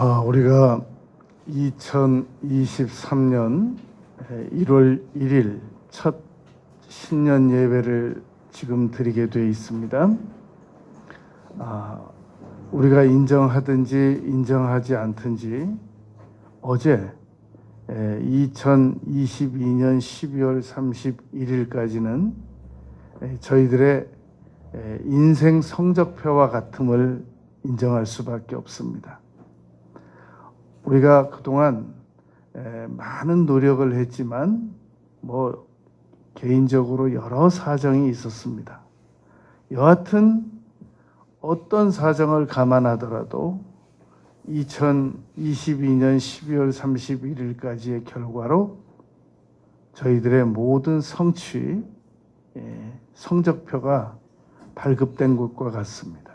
우리가 2023년 1월 1일 첫 신년 예배를 지금 드리게 되어 있습니다. 우리가 인정하든지 인정하지 않든지 어제 2022년 12월 31일까지는 저희들의 인생 성적표와 같음을 인정할 수밖에 없습니다. 우리가 그동안 많은 노력을 했지만 개인적으로 여러 사정이 있었습니다. 여하튼 어떤 사정을 감안하더라도 2022년 12월 31일까지의 결과로 저희들의 모든 성취, 성적표가 발급된 것과 같습니다.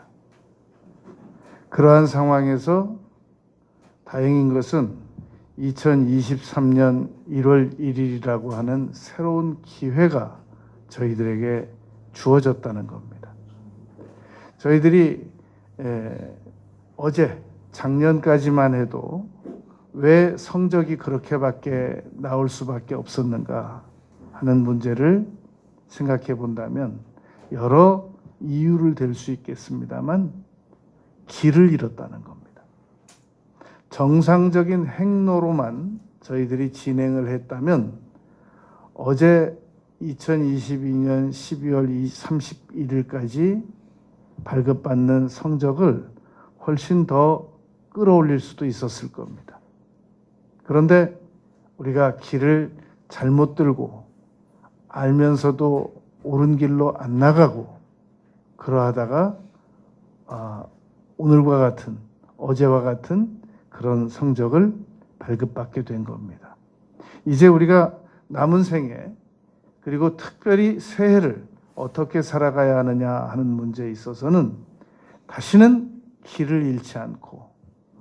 그러한 상황에서 다행인 것은 2023년 1월 1일이라고 하는 새로운 기회가 저희들에게 주어졌다는 겁니다. 저희들이 어제 작년까지만 해도 왜 성적이 그렇게밖에 나올 수밖에 없었는가 하는 문제를 생각해 본다면 여러 이유를 댈 수 있겠습니다만 길을 잃었다는 겁니다. 정상적인 행로로만 저희들이 진행을 했다면 어제 2022년 12월 31일까지 발급받는 성적을 훨씬 더 끌어올릴 수도 있었을 겁니다. 그런데 우리가 길을 잘못 들고 알면서도 옳은 길로 안 나가고 그러하다가 오늘과 같은 어제와 같은 그런 성적을 발급받게 된 겁니다. 이제 우리가 남은 생에 그리고 특별히 새해를 어떻게 살아가야 하느냐 하는 문제에 있어서는 다시는 길을 잃지 않고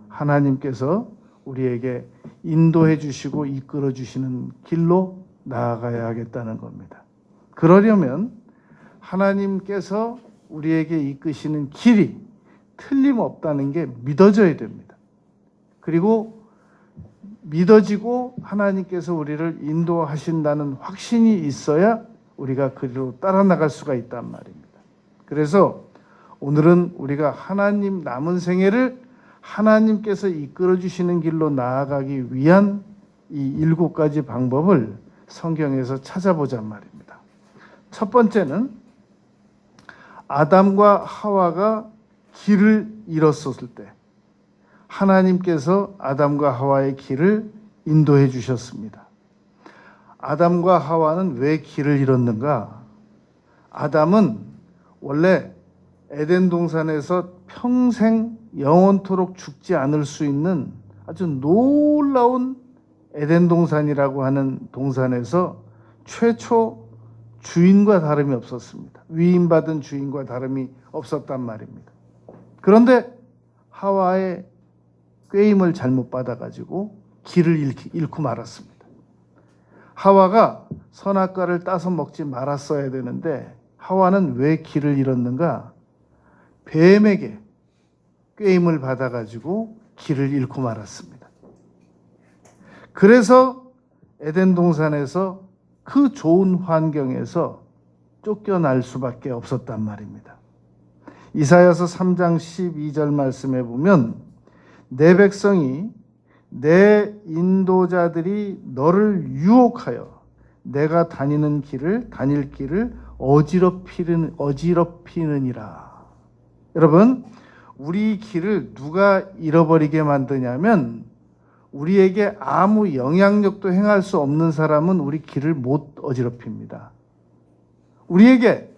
하나님께서 우리에게 인도해 주시고 이끌어 주시는 길로 나아가야 하겠다는 겁니다. 그러려면 하나님께서 우리에게 이끄시는 길이 틀림없다는 게 믿어져야 됩니다. 그리고 믿어지고 하나님께서 우리를 인도하신다는 확신이 있어야 우리가 그 길로 따라 나갈 수가 있단 말입니다. 그래서 오늘은 우리가 하나님 남은 생애를 하나님께서 이끌어 주시는 길로 나아가기 위한 이 7가지 방법을 성경에서 찾아보자 말입니다. 첫 번째는 아담과 하와가 길을 잃었을 때 하나님께서 아담과 하와의 길을 인도해 주셨습니다. 아담과 하와는 왜 길을 잃었는가? 아담은 원래 에덴 동산에서 평생 영원토록 죽지 않을 수 있는 아주 놀라운 에덴 동산이라고 하는 동산에서 최초 주인과 다름이 없었습니다. 위임받은 주인과 다름이 없었단 말입니다. 그런데 하와의 꾀임을 잘못 받아가지고 길을 잃고 말았습니다. 하와가 선악과를 따서 먹지 말았어야 되는데 하와는 왜 길을 잃었는가? 뱀에게 꾀임을 받아가지고 길을 잃고 말았습니다. 그래서 에덴 동산에서 그 좋은 환경에서 쫓겨날 수밖에 없었단 말입니다. 이사야서 3장 12절 말씀에 보면 내 백성이 내 인도자들이 너를 유혹하여 내가 다닐 길을 어지럽히느니라. 여러분, 우리 길을 누가 잃어버리게 만드냐면 우리에게 아무 영향력도 행할 수 없는 사람은 우리 길을 못 어지럽힙니다. 우리에게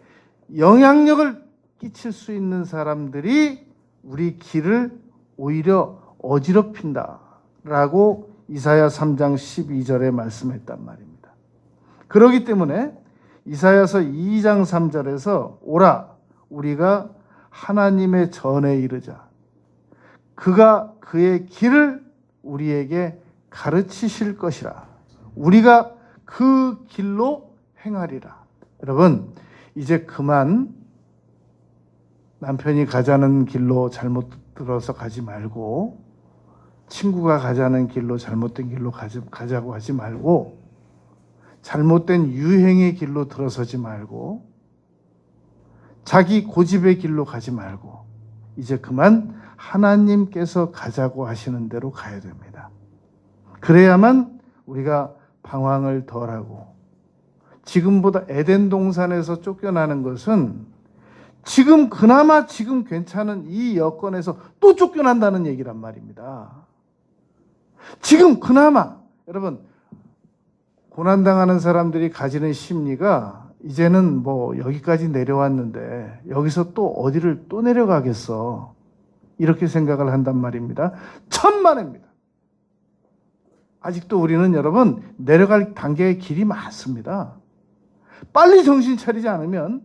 영향력을 끼칠 수 있는 사람들이 우리 길을 오히려 어지럽힌다라고 이사야 3장 12절에 말씀했단 말입니다. 그렇기 때문에 이사야서 2장 3절에서 오라 우리가 하나님의 전에 이르자 그가 그의 길을 우리에게 가르치실 것이라 우리가 그 길로 행하리라. 여러분, 이제 그만 남편이 가자는 길로 잘못 들어서 가지 말고 친구가 가자는 길로 잘못된 길로 가자고 하지 말고 잘못된 유행의 길로 들어서지 말고 자기 고집의 길로 가지 말고 이제 그만 하나님께서 가자고 하시는 대로 가야 됩니다. 그래야만 우리가 방황을 덜하고 지금보다 에덴 동산에서 쫓겨나는 것은 지금 그나마 지금 괜찮은 이 여건에서 또 쫓겨난다는 얘기란 말입니다. 지금 그나마 여러분 고난당하는 사람들이 가지는 심리가 이제는 뭐 여기까지 내려왔는데 여기서 또 어디를 또 내려가겠어 이렇게 생각을 한단 말입니다. 천만에입니다. 아직도 우리는 여러분 내려갈 단계의 길이 많습니다. 빨리 정신 차리지 않으면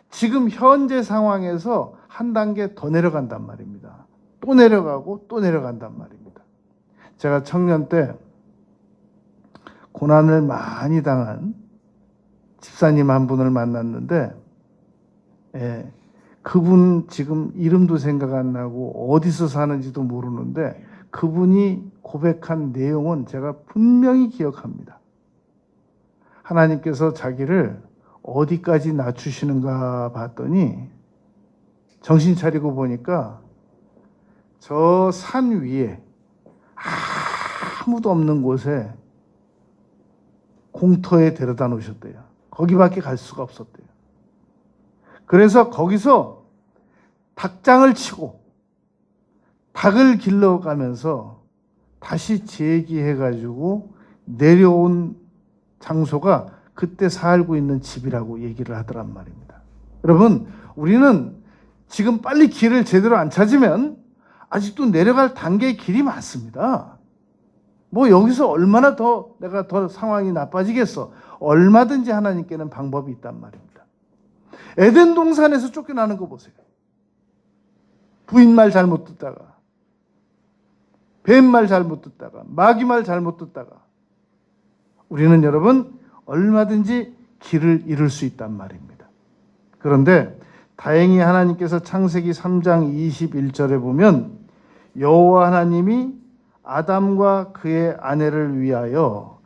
지금 현재 상황에서 한 단계 더 내려간단 말입니다. 또 내려가고 또 내려간단 말입니다. 제가 청년 때 고난을 많이 당한 집사님 한 분을 만났는데 그분 지금 이름도 생각 안 나고 어디서 사는지도 모르는데 그분이 고백한 내용은 제가 분명히 기억합니다. 하나님께서 자기를 어디까지 낮추시는가 봤더니 정신 차리고 보니까 저 산 위에 아무도 없는 곳에 공터에 데려다 놓으셨대요. 거기밖에 갈 수가 없었대요. 그래서 거기서 닭장을 치고 닭을 길러가면서 다시 재기해가지고 내려온 장소가 그때 살고 있는 집이라고 얘기를 하더란 말입니다. 여러분, 우리는 지금 빨리 길을 제대로 안 찾으면 아직도 내려갈 단계의 길이 많습니다. 뭐 여기서 얼마나 더 내가 더 상황이 나빠지겠어. 얼마든지 하나님께는 방법이 있단 말입니다. 에덴 동산에서 쫓겨나는 거 보세요. 부인 말 잘못 듣다가 뱀 말 잘못 듣다가 마귀 말 잘못 듣다가 우리는 여러분 얼마든지 길을 잃을 수 있단 말입니다. 그런데 다행히 하나님께서 창세기 3장 21절에 보면 여호와 하나님이 아담과 그의 아내를 위하여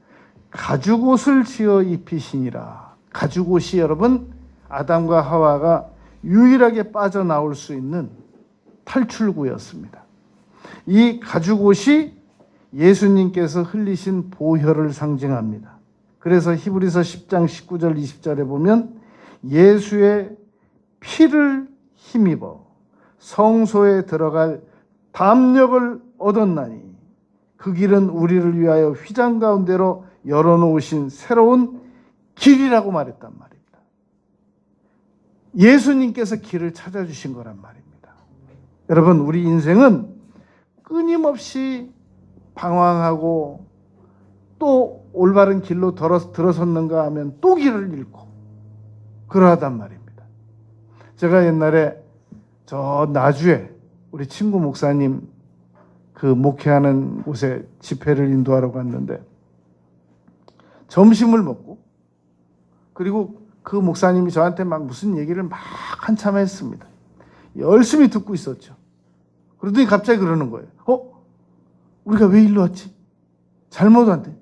가죽옷을 지어 입히시니라. 가죽옷이 여러분 아담과 하와가 유일하게 빠져나올 수 있는 탈출구였습니다. 이 가죽옷이 예수님께서 흘리신 보혈을 상징합니다. 그래서 히브리서 10장 19절 20절에 보면 예수의 피를 힘입어 성소에 들어갈 담력을 얻었나니 그 길은 우리를 위하여 휘장 가운데로 열어놓으신 새로운 길이라고 말했단 말입니다. 예수님께서 길을 찾아주신 거란 말입니다. 여러분, 우리 인생은 끊임없이 방황하고 또 올바른 길로 들어섰는가 하면 또 길을 잃고 그러하단 말입니다. 제가 옛날에 저 나주에 우리 친구 목사님 그 목회하는 곳에 집회를 인도하러 갔는데 점심을 먹고 그리고 그 목사님이 저한테 막 무슨 얘기를 막 한참 했습니다. 열심히 듣고 있었죠. 그러더니 갑자기 그러는 거예요. 우리가 왜 일로 왔지? 잘못 왔네.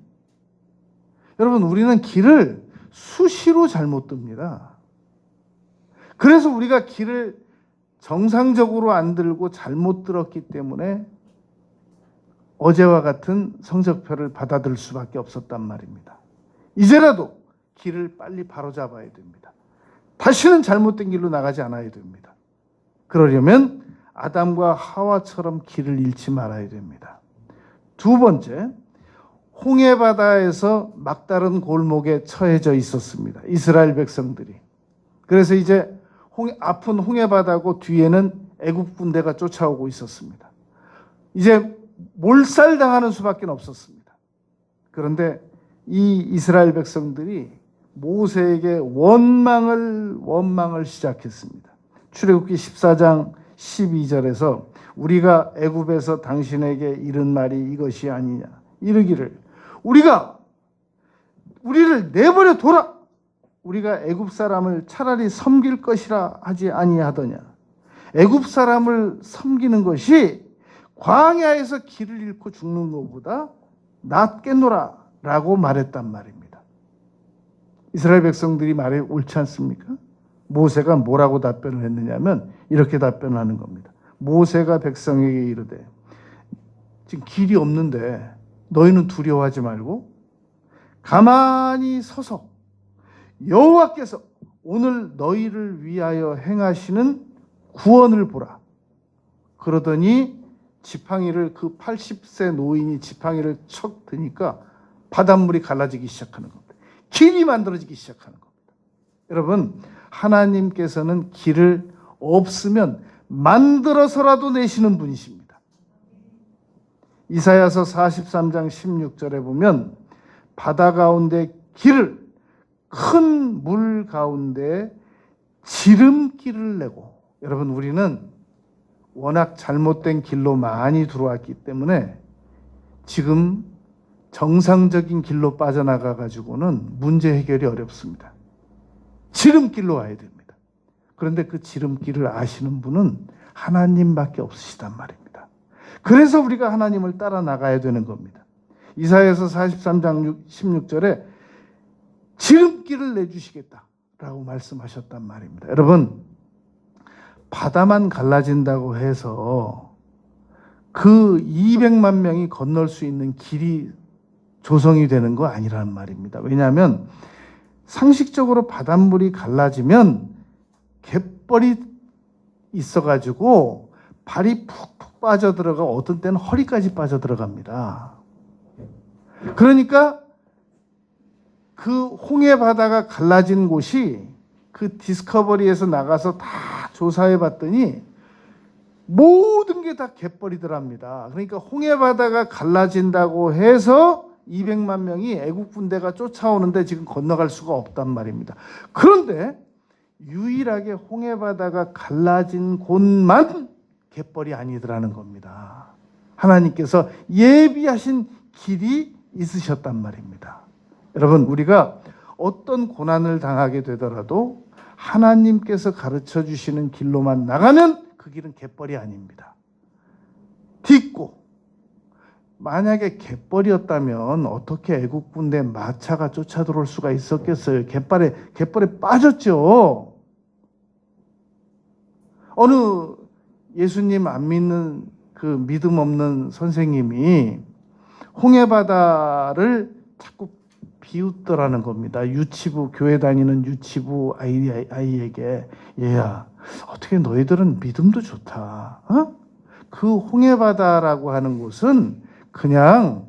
여러분, 우리는 길을 수시로 잘못 듭니다. 그래서 우리가 길을 정상적으로 안 들고 잘못 들었기 때문에 어제와 같은 성적표를 받아들일 수밖에 없었단 말입니다. 이제라도 길을 빨리 바로잡아야 됩니다. 다시는 잘못된 길로 나가지 않아야 됩니다. 그러려면 아담과 하와처럼 길을 잃지 말아야 됩니다. 두 번째, 홍해바다에서 막다른 골목에 처해져 있었습니다. 이스라엘 백성들이. 그래서 이제 앞은 홍해바다고 뒤에는 애굽 군대가 쫓아오고 있었습니다. 이제 몰살당하는 수밖에 없었습니다. 그런데 이 이스라엘 백성들이 모세에게 원망을 시작했습니다. 출애굽기 14장 12절에서 우리가 애굽에서 당신에게 이른 말이 이것이 아니냐 이르기를 우리를 내버려 둬라. 우리가 애굽 사람을 차라리 섬길 것이라 하지 아니하더냐. 애굽 사람을 섬기는 것이 광야에서 길을 잃고 죽는 것보다 낫겠노라 라고 말했단 말입니다. 이스라엘 백성들이 말해 옳지 않습니까? 모세가 뭐라고 답변을 했느냐면 이렇게 답변하는 겁니다. 모세가 백성에게 이르되 지금 길이 없는데 너희는 두려워하지 말고 가만히 서서 여호와께서 오늘 너희를 위하여 행하시는 구원을 보라. 그러더니 지팡이를 그 80세 노인이 지팡이를 척 드니까 바닷물이 갈라지기 시작하는 겁니다. 길이 만들어지기 시작하는 겁니다. 여러분, 하나님께서는 길을 없으면 만들어서라도 내시는 분이십니다. 이사야서 43장 16절에 보면 바다 가운데 길을 큰 물 가운데 지름길을 내고, 여러분 우리는 워낙 잘못된 길로 많이 들어왔기 때문에 지금 정상적인 길로 빠져나가 가지고는 문제 해결이 어렵습니다. 지름길로 와야 됩니다. 그런데 그 지름길을 아시는 분은 하나님밖에 없으시단 말입니다. 그래서 우리가 하나님을 따라 나가야 되는 겁니다. 이사야서 43장 16절에 지름길을 내주시겠다라고 말씀하셨단 말입니다. 여러분, 바다만 갈라진다고 해서 그 200만 명이 건널 수 있는 길이 조성이 되는 거 아니란 말입니다. 왜냐하면 상식적으로 바닷물이 갈라지면 갯벌이 있어가지고 발이 푹푹 빠져들어가 어떤 때는 허리까지 빠져들어갑니다. 그러니까 그 홍해 바다가 갈라진 곳이 그 디스커버리에서 나가서 다 조사해 봤더니 모든 게 다 갯벌이더랍니다. 그러니까 홍해 바다가 갈라진다고 해서 200만 명이 애국 군대가 쫓아오는데 지금 건너갈 수가 없단 말입니다. 그런데 유일하게 홍해 바다가 갈라진 곳만 갯벌이 아니더라는 겁니다. 하나님께서 예비하신 길이 있으셨단 말입니다. 여러분, 우리가 어떤 고난을 당하게 되더라도 하나님께서 가르쳐 주시는 길로만 나가면 그 길은 갯벌이 아닙니다. 딛고, 만약에 갯벌이었다면 어떻게 애국군대 마차가 쫓아들어올 수가 있었겠어요? 갯벌에 빠졌죠. 어느 예수님 안 믿는 그 믿음 없는 선생님이 홍해바다를 자꾸 비웃더라는 겁니다. 유치부, 교회 다니는 유치부 아이에게, 얘야, 어떻게 너희들은 믿음도 좋다. 어? 그 홍해바다라고 하는 곳은 그냥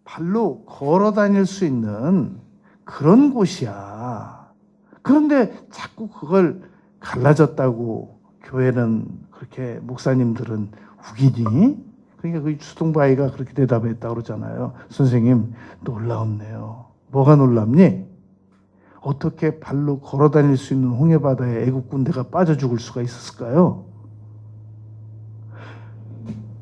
발로 걸어 다닐 수 있는 그런 곳이야. 그런데 자꾸 그걸 갈라졌다고 교회는 그렇게 목사님들은 우기니? 그러니까 그 수동부 아이가 그렇게 대답했다고 그러잖아요. 선생님, 놀라웠네요. 뭐가 놀랍니? 어떻게 발로 걸어 다닐 수 있는 홍해바다에 애국 군대가 빠져 죽을 수가 있었을까요?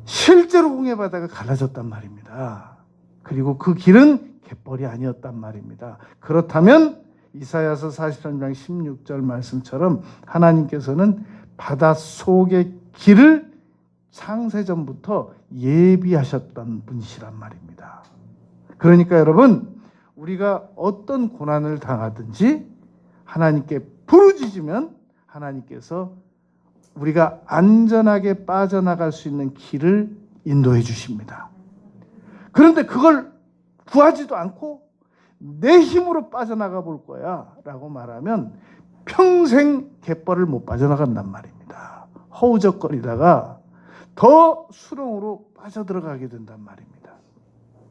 실제로 홍해바다가 갈라졌단 말입니다. 그리고 그 길은 갯벌이 아니었단 말입니다. 그렇다면 이사야서 43장 16절 말씀처럼 하나님께서는 바닷속의 길을 창세전부터 예비하셨던 분이시란 말입니다. 그러니까 여러분, 우리가 어떤 고난을 당하든지 하나님께 부르짖으면 하나님께서 우리가 안전하게 빠져나갈 수 있는 길을 인도해 주십니다. 그런데 그걸 구하지도 않고 내 힘으로 빠져나가 볼 거야 라고 말하면 평생 갯벌을 못 빠져나간단 말입니다. 허우적거리다가 더 수렁으로 빠져들어가게 된단 말입니다.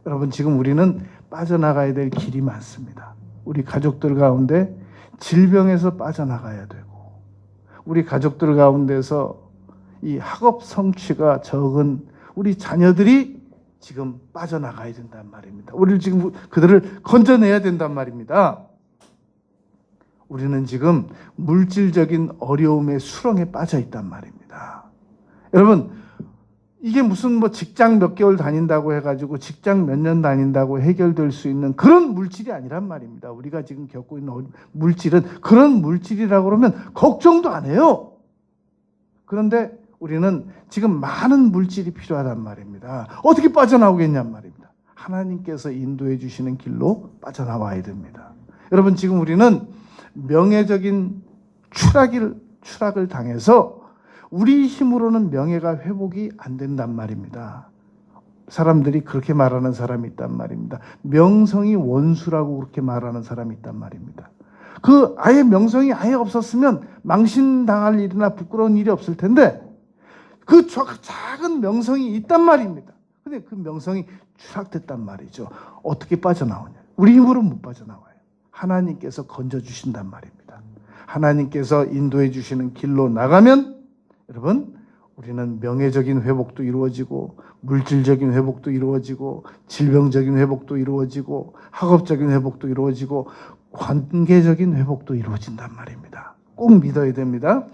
여러분, 지금 우리는 빠져나가야 될 길이 많습니다. 우리 가족들 가운데 질병에서 빠져나가야 되고, 우리 가족들 가운데서 이 학업 성취가 적은 우리 자녀들이 지금 빠져나가야 된단 말입니다. 우리를 지금 그들을 건져내야 된단 말입니다. 우리는 지금 물질적인 어려움의 수렁에 빠져 있단 말입니다. 여러분, 이게 무슨 직장 몇 개월 다닌다고 해가지고 직장 몇 년 다닌다고 해결될 수 있는 그런 물질이 아니란 말입니다. 우리가 지금 겪고 있는 물질은 그런 물질이라고 그러면 걱정도 안 해요. 그런데 우리는 지금 많은 물질이 필요하단 말입니다. 어떻게 빠져나오겠냔 말입니다. 하나님께서 인도해 주시는 길로 빠져나와야 됩니다. 여러분, 지금 우리는 명예적인 추락을 당해서 우리 힘으로는 명예가 회복이 안 된단 말입니다. 사람들이 그렇게 말하는 사람이 있단 말입니다. 명성이 원수라고 그렇게 말하는 사람이 있단 말입니다. 그 아예 명성이 아예 없었으면 망신당할 일이나 부끄러운 일이 없을 텐데 그 작은 명성이 있단 말입니다. 근데 그 명성이 추락됐단 말이죠. 어떻게 빠져나오냐? 우리 힘으로 못 빠져나와요. 하나님께서 건져주신단 말입니다. 하나님께서 인도해 주시는 길로 나가면 여러분, 우리는 명예적인 회복도 이루어지고 물질적인 회복도 이루어지고 질병적인 회복도 이루어지고 학업적인 회복도 이루어지고 관계적인 회복도 이루어진단 말입니다. 꼭 믿어야 됩니다.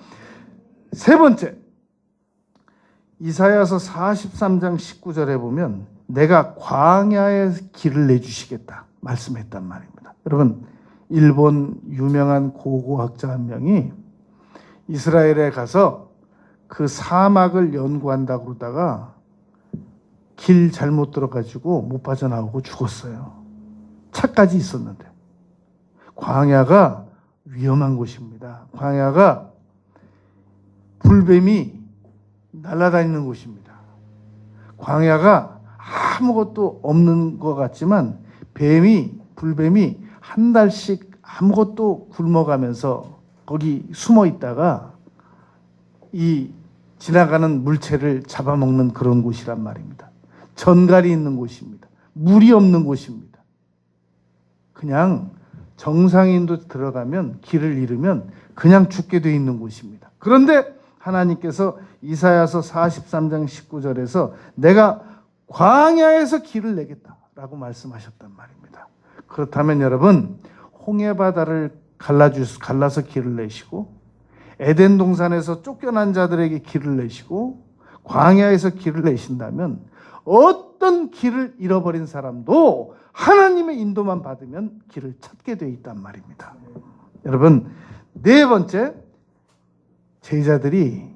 세 번째, 이사야서 43장 19절에 보면 내가 광야의 길을 내주시겠다 말씀했단 말입니다. 여러분, 일본 유명한 고고학자 한 명이 이스라엘에 가서 그 사막을 연구한다고 그러다가 길 잘못 들어가지고 못 빠져나오고 죽었어요. 차까지 있었는데. 광야가 위험한 곳입니다. 광야가 불뱀이 날아다니는 곳입니다. 광야가 아무것도 없는 것 같지만 불뱀이 한 달씩 아무것도 굶어가면서 거기 숨어 있다가 이 지나가는 물체를 잡아먹는 그런 곳이란 말입니다. 전갈이 있는 곳입니다. 물이 없는 곳입니다. 그냥 정상인도 들어가면 길을 잃으면 그냥 죽게 돼 있는 곳입니다. 그런데 하나님께서 이사야서 43장 19절에서 내가 광야에서 길을 내겠다라고 말씀하셨단 말입니다. 그렇다면 여러분, 홍해바다를 갈라서 길을 내시고 에덴 동산에서 쫓겨난 자들에게 길을 내시고 광야에서 길을 내신다면 어떤 길을 잃어버린 사람도 하나님의 인도만 받으면 길을 찾게 되어 있단 말입니다. 여러분, 네 번째, 제자들이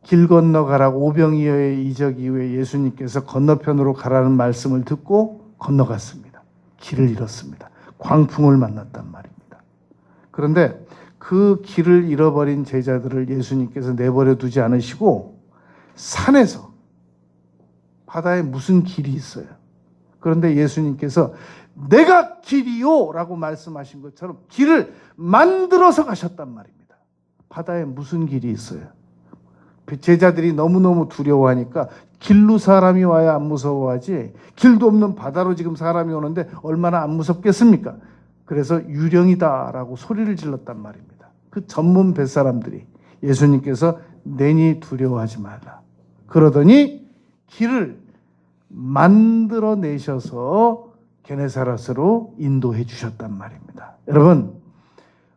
길 건너가라고 오병이어의 이적 이후에 예수님께서 건너편으로 가라는 말씀을 듣고 건너갔습니다. 길을 잃었습니다. 광풍을 만났단 말입니다. 그런데 그 길을 잃어버린 제자들을 예수님께서 내버려 두지 않으시고 산에서 바다에 무슨 길이 있어요. 그런데 예수님께서 내가 길이요 라고 말씀하신 것처럼 길을 만들어서 가셨단 말입니다. 바다에 무슨 길이 있어요. 제자들이 너무너무 두려워하니까 길로 사람이 와야 안 무서워하지 길도 없는 바다로 지금 사람이 오는데 얼마나 안 무섭겠습니까? 그래서 유령이다라고 소리를 질렀단 말입니다. 그 전문 뱃사람들이 예수님께서 내니 두려워하지 말라. 그러더니 길을 만들어내셔서 게네사렛으로 인도해 주셨단 말입니다. 여러분,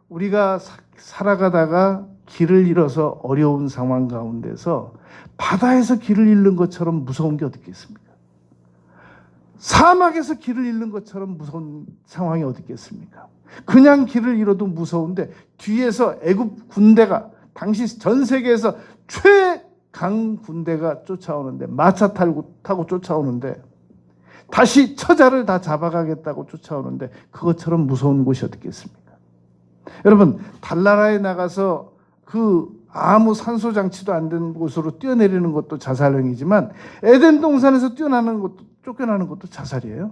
우리가 살아가다가 길을 잃어서 어려운 상황 가운데서 바다에서 길을 잃는 것처럼 무서운 게 어디 있겠습니까? 사막에서 길을 잃는 것처럼 무서운 상황이 어디 있겠습니까? 그냥 길을 잃어도 무서운데 뒤에서 애굽 군대가 당시 전 세계에서 최강 군대가 쫓아오는데 마차 타고 쫓아오는데 다시 처자를 다 잡아가겠다고 쫓아오는데 그것처럼 무서운 곳이 어디 있겠습니까? 여러분, 달나라에 나가서 그 아무 산소 장치도 안 된 곳으로 뛰어내리는 것도 자살행위지만 에덴 동산에서 쫓겨나는 것도 자살이에요.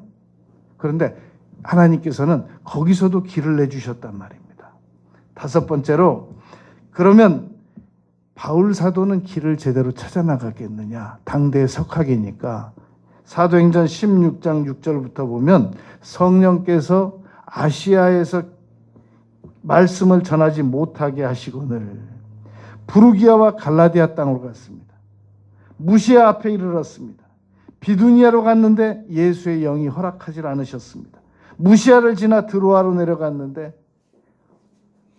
그런데 하나님께서는 거기서도 길을 내주셨단 말입니다. 다섯 번째로, 그러면 바울 사도는 길을 제대로 찾아 나가겠느냐? 당대의 석학이니까 사도행전 16장 6절부터 보면 성령께서 아시아에서 말씀을 전하지 못하게 하시거늘 부르기아와 갈라디아 땅으로 갔습니다. 무시아 앞에 이르렀습니다. 비두니아로 갔는데 예수의 영이 허락하지 않으셨습니다. 무시아를 지나 드로아로 내려갔는데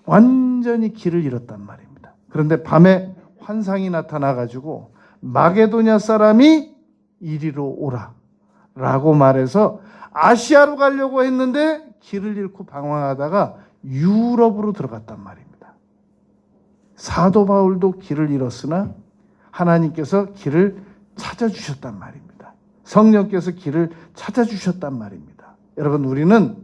완전히 길을 잃었단 말입니다. 그런데 밤에 환상이 나타나가지고 마게도냐 사람이 이리로 오라 라고 말해서 아시아로 가려고 했는데 길을 잃고 방황하다가 유럽으로 들어갔단 말입니다. 사도 바울도 길을 잃었으나 하나님께서 길을 찾아주셨단 말입니다. 성령께서 길을 찾아주셨단 말입니다. 여러분, 우리는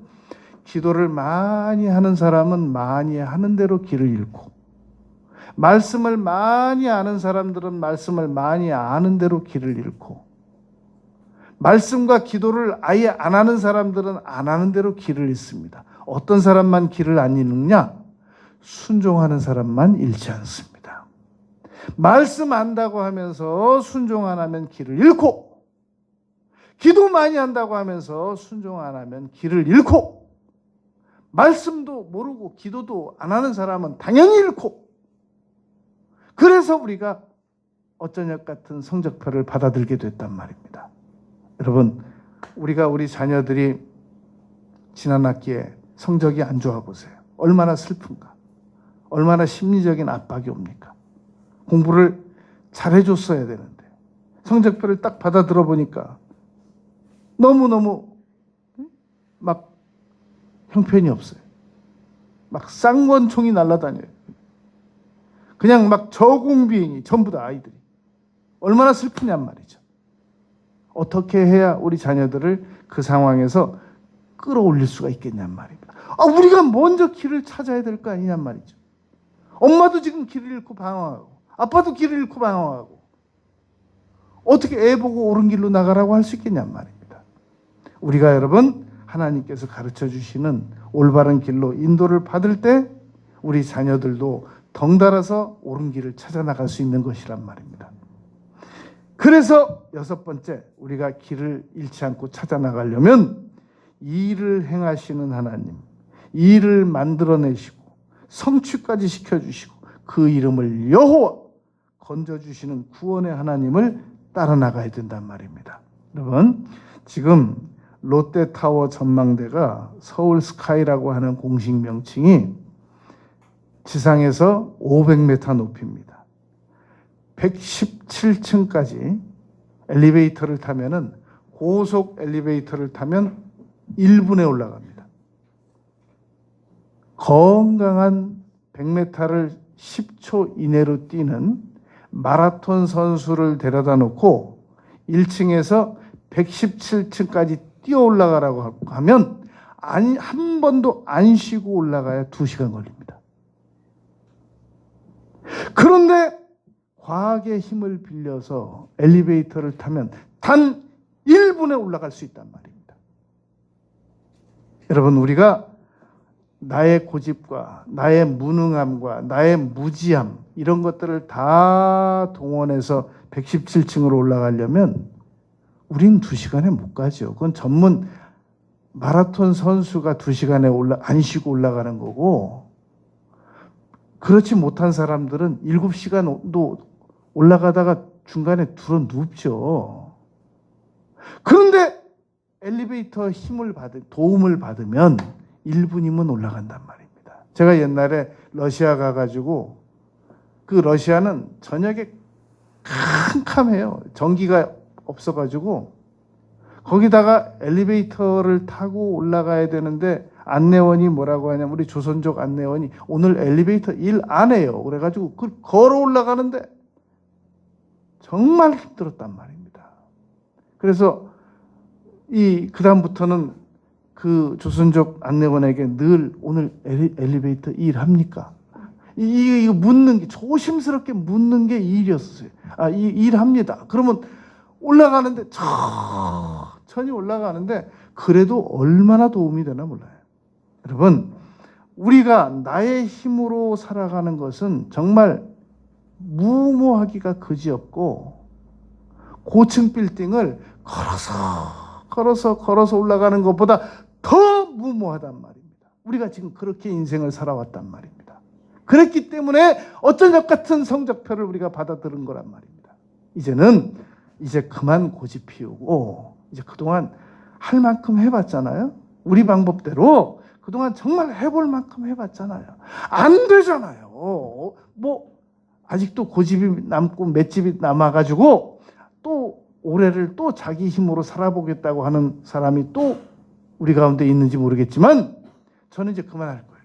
기도를 많이 하는 사람은 많이 하는 대로 길을 잃고, 말씀을 많이 아는 사람들은 말씀을 많이 아는 대로 길을 잃고, 말씀과 기도를 아예 안 하는 사람들은 안 하는 대로 길을 잃습니다. 어떤 사람만 길을 안 잃느냐? 순종하는 사람만 잃지 않습니다. 말씀 안다고 하면서 순종 안 하면 길을 잃고, 기도 많이 한다고 하면서 순종 안 하면 길을 잃고, 말씀도 모르고 기도도 안 하는 사람은 당연히 잃고, 그래서 우리가 어쩌냐 같은 성적표를 받아들게 됐단 말입니다. 여러분, 우리가 우리 자녀들이 지난 학기에 성적이 안 좋아 보세요. 얼마나 슬픈가. 얼마나 심리적인 압박이 옵니까. 공부를 잘해줬어야 되는데 성적표를 딱 받아 들어보니까 너무너무 막 형편이 없어요. 막 쌍권총이 날아다녀요. 그냥 막 저공비행이 전부 다 아이들이. 얼마나 슬프냔 말이죠. 어떻게 해야 우리 자녀들을 그 상황에서 끌어올릴 수가 있겠냔 말입니다. 우리가 먼저 길을 찾아야 될 거 아니냔 말이죠. 엄마도 지금 길을 잃고 방황하고, 아빠도 길을 잃고 방황하고, 어떻게 애 보고 옳은 길로 나가라고 할 수 있겠냔 말입니다. 우리가 여러분, 하나님께서 가르쳐 주시는 올바른 길로 인도를 받을 때 우리 자녀들도 덩달아서 옳은 길을 찾아 나갈 수 있는 것이란 말입니다. 그래서 여섯 번째, 우리가 길을 잃지 않고 찾아 나가려면 일을 행하시는 하나님, 일을 만들어내시고 성취까지 시켜주시고 그 이름을 여호와 건져주시는 구원의 하나님을 따라 나가야 된단 말입니다. 여러분, 지금 롯데타워 전망대가 서울 스카이라고 하는 공식 명칭이 지상에서 500m 높이입니다. 117층까지 엘리베이터를 타면은, 고속 엘리베이터를 타면 1분에 올라갑니다. 건강한 100m를 10초 이내로 뛰는 마라톤 선수를 데려다 놓고 1층에서 117층까지 뛰어 올라가라고 하면 한 번도 안 쉬고 올라가야 2시간 걸립니다. 그런데 과학의 힘을 빌려서 엘리베이터를 타면 단 1분에 올라갈 수 있단 말입니다. 여러분, 우리가 나의 고집과 나의 무능함과 나의 무지함, 이런 것들을 다 동원해서 117층으로 올라가려면 우린 2시간에 못 가죠. 그건 전문 마라톤 선수가 2시간에 안 쉬고 올라가는 거고, 그렇지 못한 사람들은 7시간도 올라가다가 중간에 들어 눕죠. 그런데 엘리베이터 도움을 받으면 1분이면 올라간단 말입니다. 제가 옛날에 러시아 가가지고, 그 러시아는 저녁에 캄캄해요. 전기가 없어가지고 거기다가 엘리베이터를 타고 올라가야 되는데 안내원이 뭐라고 하냐면, 우리 조선족 안내원이 오늘 엘리베이터 일 안 해요. 그래가지고 걸어 올라가는데 정말 힘들었단 말입니다. 그래서 그 다음부터는 그 조선족 안내원에게 늘 오늘 엘리베이터 일 합니까? 이거 묻는 게, 조심스럽게 묻는 게 일이었어요. 일합니다. 그러면 올라가는데 천천히 올라가는데 그래도 얼마나 도움이 되나 몰라요. 여러분, 우리가 나의 힘으로 살아가는 것은 정말 무모하기가 그지없고, 고층 빌딩을 걸어서 올라가는 것보다 더 무모하단 말입니다. 우리가 지금 그렇게 인생을 살아왔단 말입니다. 그랬기 때문에 어쩐 역 같은 성적표를 우리가 받아들은 거란 말입니다. 이제 그만 고집 피우고, 이제 그동안 할 만큼 해봤잖아요. 우리 방법대로 그동안 정말 해볼 만큼 해봤잖아요. 안 되잖아요. 아직도 고집이 남고 맷집이 남아가지고 또 올해를 또 자기 힘으로 살아보겠다고 하는 사람이 또 우리 가운데 있는지 모르겠지만, 저는 이제 그만할 거예요.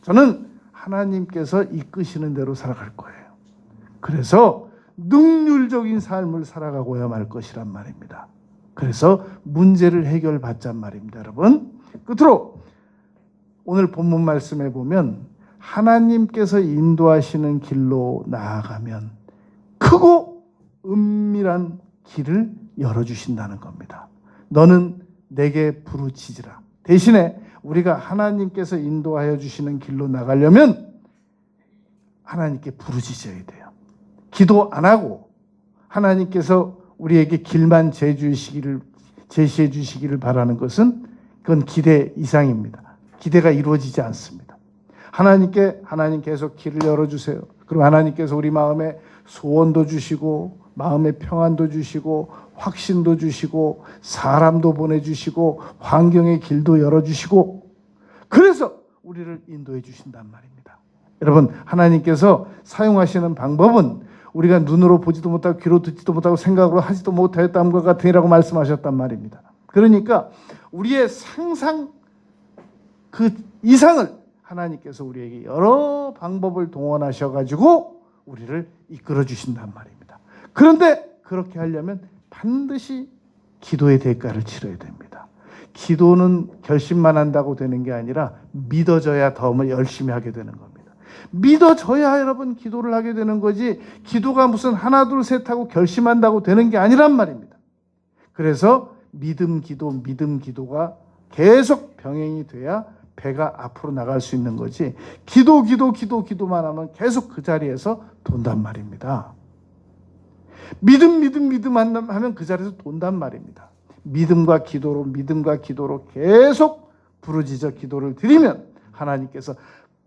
저는 하나님께서 이끄시는 대로 살아갈 거예요. 그래서 능률적인 삶을 살아가고야 말 것이란 말입니다. 그래서 문제를 해결받잔 말입니다. 여러분, 끝으로 오늘 본문 말씀에 보면 하나님께서 인도하시는 길로 나아가면 크고 은밀한 길을 열어주신다는 겁니다. 너는 내게 부르짖으라. 대신에 우리가 하나님께서 인도하여 주시는 길로 나가려면 하나님께 부르짖어야 돼요. 기도 안 하고 하나님께서 우리에게 길만 제시해 주시기를 바라는 것은 그건 기대 이상입니다. 기대가 이루어지지 않습니다. 하나님 계속 길을 열어주세요. 그럼 하나님께서 우리 마음에 소원도 주시고 마음의 평안도 주시고 확신도 주시고 사람도 보내주시고 환경의 길도 열어주시고 그래서 우리를 인도해 주신단 말입니다. 여러분, 하나님께서 사용하시는 방법은 우리가 눈으로 보지도 못하고 귀로 듣지도 못하고 생각으로 하지도 못하였다함과 같으니라고 말씀하셨단 말입니다. 그러니까 우리의 상상 그 이상을 하나님께서 우리에게 여러 방법을 동원하셔가지고 우리를 이끌어 주신단 말입니다. 그런데 그렇게 하려면 반드시 기도의 대가를 치러야 됩니다. 기도는 결심만 한다고 되는 게 아니라 믿어져야 더 열심히 하게 되는 겁니다. 믿어져야 여러분 기도를 하게 되는 거지 기도가 무슨 하나 둘 셋 하고 결심한다고 되는 게 아니란 말입니다. 그래서 믿음 기도가 계속 병행이 돼야 배가 앞으로 나갈 수 있는 거지 기도만 하면 계속 그 자리에서 돈단 말입니다. 믿음 하면 그 자리에서 돈단 말입니다. 믿음과 기도로 계속 부르짖어 기도를 드리면 하나님께서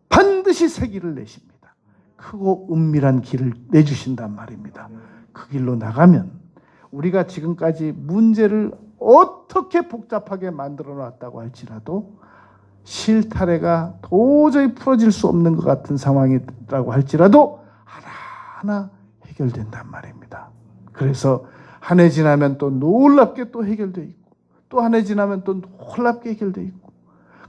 반드시 새 길을 내십니다. 크고 은밀한 길을 내주신단 말입니다. 그 길로 나가면 우리가 지금까지 문제를 어떻게 복잡하게 만들어 놨다고 할지라도 실타래가 도저히 풀어질 수 없는 것 같은 상황이라고 할지라도 하나하나 해결된단 말입니다. 그래서 한 해 지나면 또 놀랍게 또 해결돼 있고 또 한 해 지나면 또 놀랍게 해결돼 있고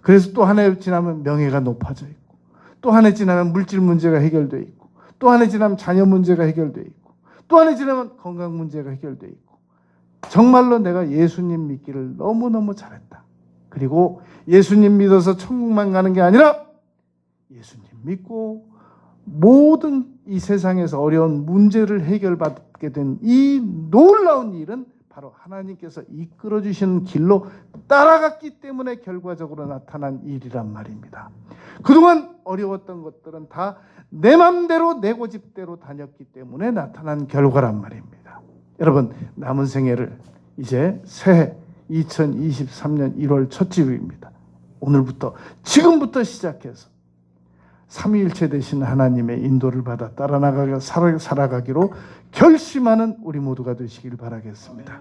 그래서 또 한 해 지나면 명예가 높아져 있고 또 한 해 지나면 물질 문제가 해결돼 있고 또 한 해 지나면 자녀 문제가 해결돼 있고 또 한 해 지나면 건강 문제가 해결돼 있고 정말로 내가 예수님 믿기를 너무너무 잘했다. 그리고 예수님 믿어서 천국만 가는 게 아니라 예수님 믿고 모든 이 세상에서 어려운 문제를 해결받게 된 이 놀라운 일은 바로 하나님께서 이끌어 주시는 길로 따라갔기 때문에 결과적으로 나타난 일이란 말입니다. 그동안 어려웠던 것들은 다 내 맘대로 내 고집대로 다녔기 때문에 나타난 결과란 말입니다. 여러분, 남은 생애를 이제 새해 2023년 1월 첫 주입니다. 오늘부터 지금부터 시작해서 삼위일체 되신 하나님의 인도를 받아 살아가기로 결심하는 우리 모두가 되시길 바라겠습니다.